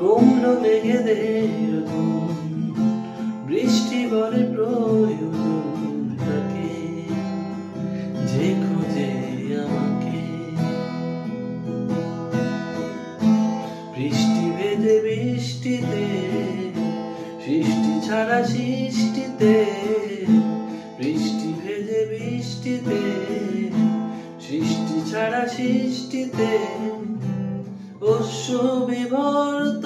কোমল মেঘেদের ধুম, বৃষ্টি বলে প্রয়োজন তাকে, যে খোঁজে আমাকে। বৃষ্টি ভেজে বৃষ্টিতে, সৃষ্টি ছাড়া সৃষ্টিতে, বৃষ্টি ভেজে বৃষ্টিতে, সৃষ্টি ছাড়া সৃষ্টিতে, অশ্রু বিভর্ত